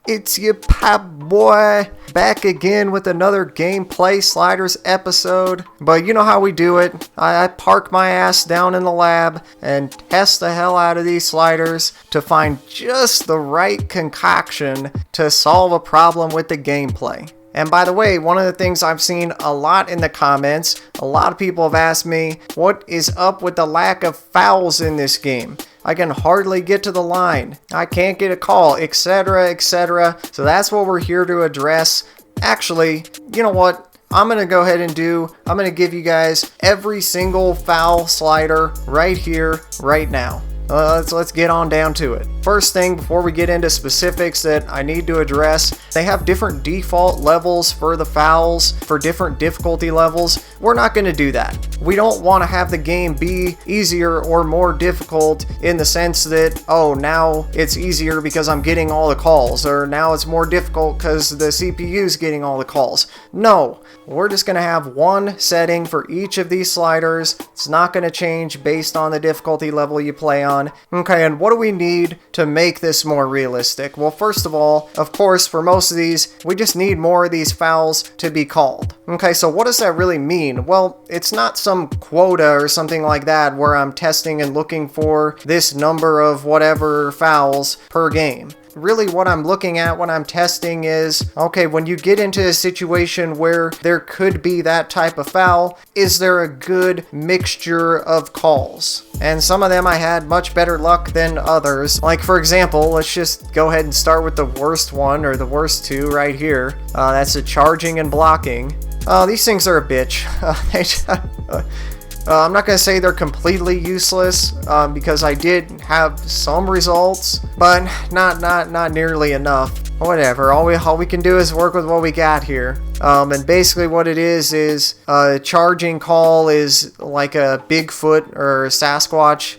It's your Popboy back again with another gameplay sliders episode. But you know how we do it. I park my ass down in the lab and test the hell out of these sliders to find just the right concoction to solve a problem with the gameplay. And by the way, one of the things I've seen a lot in the comments, a lot of people have asked me, what is up with the lack of fouls in this game? I can hardly get to the line. I can't get a call, etc., etc. So that's what we're here to address. Actually, you know what? I'm going to go ahead and I'm going to give you guys every single foul slider right here, right now. Let's get on down to it. First thing, before we get into specifics that I need to address, they have different default levels for the fouls, for different difficulty levels. We're not going to do that. We don't want to have the game be easier or more difficult in the sense that, oh, now it's easier because I'm getting all the calls, or now it's more difficult because the CPU is getting all the calls. No, we're just going to have one setting for each of these sliders. It's not going to change based on the difficulty level you play on. Okay, and what do we need to make this more realistic? Well, first of all, of course, for most of these, we just need more of these fouls to be called. Okay, so what does that really mean? Well, it's not some quota or something like that where I'm testing and looking for this number of whatever fouls per game. Really what I'm looking at when I'm testing is, okay, when you get into a situation where there could be that type of foul, is there a good mixture of calls? And some of them I had much better luck than others. Like for example, let's just go ahead and start with the worst one, or the worst two right here. That's the charging and blocking. These things are a bitch. I'm not going to say they're completely useless, because I did have some results, but not nearly enough. Whatever, all we can do is work with what we got here. And basically what it is a charging call is like a Bigfoot or a Sasquatch.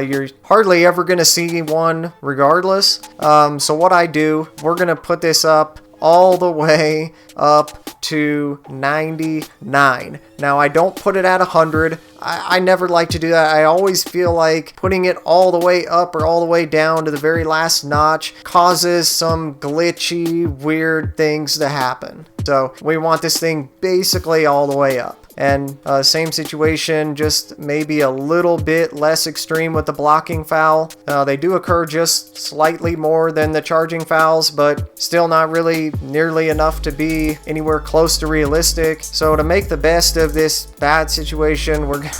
You're hardly ever going to see one regardless. So what I do, we're going to put this up all the way up to 99. Now I don't put it at 100. I never like to do that. I always feel like putting it all the way up or all the way down to the very last notch causes some glitchy, weird things to happen. So we want this thing basically all the way up. And same situation, just maybe a little bit less extreme with the blocking foul. They do occur just slightly more than the charging fouls, but still not really nearly enough to be anywhere close to realistic. So to make the best of this bad situation, we're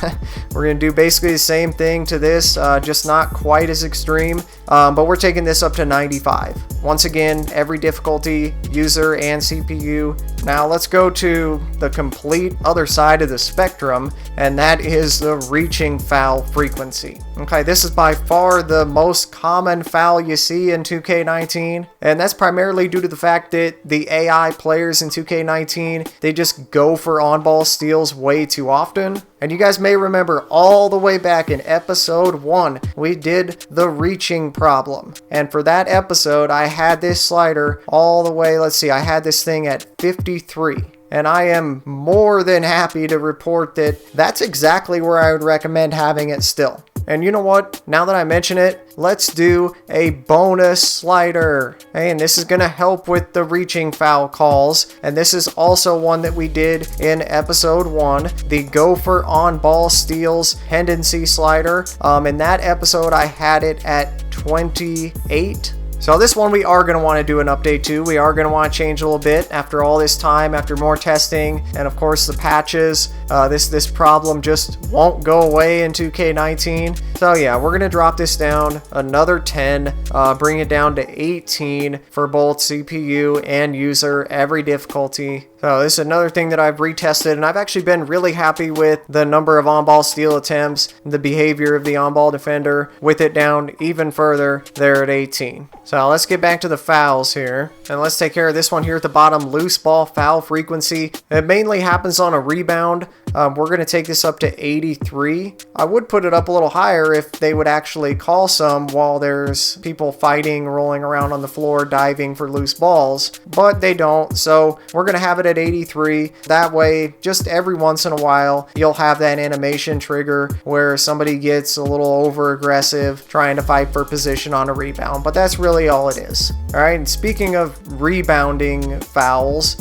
gonna do basically the same thing to this, just not quite as extreme. But we're taking this up to 95. Once again, every difficulty, user and CPU. Now let's go to the complete other side of the spectrum, and that is the reaching foul frequency. Okay, this is by far the most common foul you see in 2K19, and that's primarily due to the fact that the AI players in 2K19, they just go for on-ball steals way too often. And you guys may remember all the way back in episode 1, we did the reaching problem. And for that episode, I had this slider all the way, I had this thing at 53. And I am more than happy to report that that's exactly where I would recommend having it still. And you know what? Now that I mention it, let's do a bonus slider. Hey, and this is going to help with the reaching foul calls. And this is also one that we did in episode 1, the go for on-ball steals tendency slider. In that episode, I had it at 28. So this one we are going to want to do an update to. We are going to want to change a little bit after all this time, after more testing, and of course the patches. This problem just won't go away in 2K19. So yeah, we're going to drop this down another 10, bring it down to 18 for both CPU and user, every difficulty. So this is another thing that I've retested, and I've actually been really happy with the number of on-ball steal attempts, the behavior of the on-ball defender, with it down even further there at 18. So let's get back to the fouls here, and let's take care of this one here at the bottom, loose ball foul frequency. It mainly happens on a rebound. We're going to take this up to 83. I would put it up a little higher if they would actually call some while there's people fighting, rolling around on the floor, diving for loose balls, but they don't. So we're going to have it at 83. That way, just every once in a while, you'll have that animation trigger where somebody gets a little over aggressive trying to fight for position on a rebound, but that's really all it is. All right, and speaking of rebounding fouls,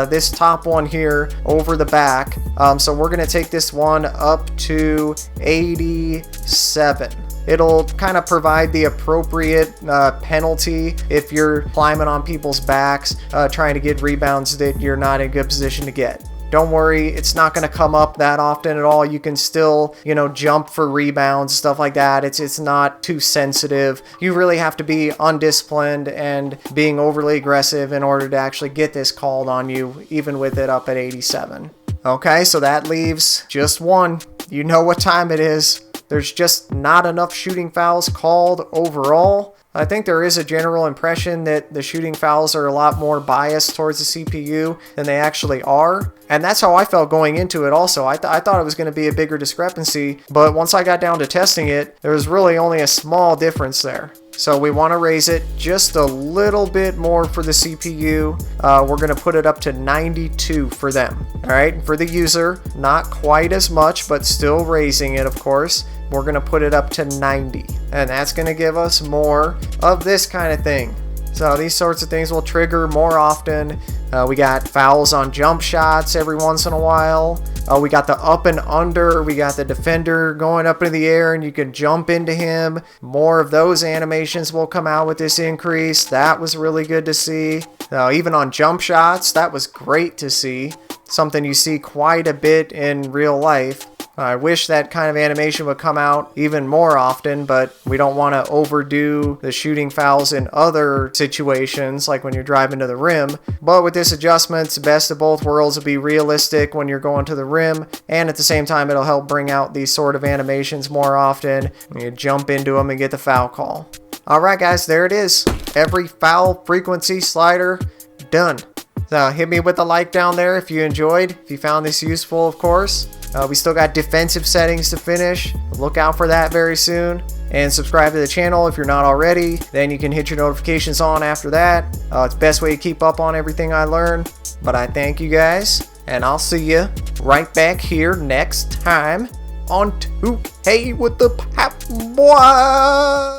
this top one here over the back, so we're going to take this one up to 87. It'll kind of provide the appropriate penalty if you're climbing on people's backs, trying to get rebounds that you're not in a good position to get. Don't worry, it's not going to come up that often at all. You can still, jump for rebounds, stuff like that. It's not too sensitive. You really have to be undisciplined and being overly aggressive in order to actually get this called on you, even with it up at 87. Okay, so that leaves just one. You know what time it is. There's just not enough shooting fouls called overall. I think there is a general impression that the shooting fouls are a lot more biased towards the CPU than they actually are. And that's how I felt going into it also. I thought it was going to be a bigger discrepancy, but once I got down to testing it, there was really only a small difference there. So we want to raise it just a little bit more for the CPU. We're going to put it up to 92 for them. All right, for the user, not quite as much, but still raising it, of course. We're going to put it up to 90. And that's going to give us more of this kind of thing. So these sorts of things will trigger more often. We got fouls on jump shots every once in a while. We got the up and under. We got the defender going up in the air and you can jump into him. More of those animations will come out with this increase. That was really good to see. Even on jump shots, that was great to see. Something you see quite a bit in real life. I wish that kind of animation would come out even more often, but we don't want to overdo the shooting fouls in other situations, like when you're driving to the rim. But with this adjustment, the best of both worlds will be realistic when you're going to the rim, and at the same time, it'll help bring out these sort of animations more often. You jump into them and get the foul call. Alright guys, there it is. Every foul frequency slider done. So hit me with a like down there if you enjoyed, if you found this useful, of course. We still got defensive settings to finish. Look out for that very soon. And subscribe to the channel if you're not already. Then you can hit your notifications on after that. It's the best way to keep up on everything I learn. But I thank you guys. And I'll see you right back here next time on 2K with the Popboy.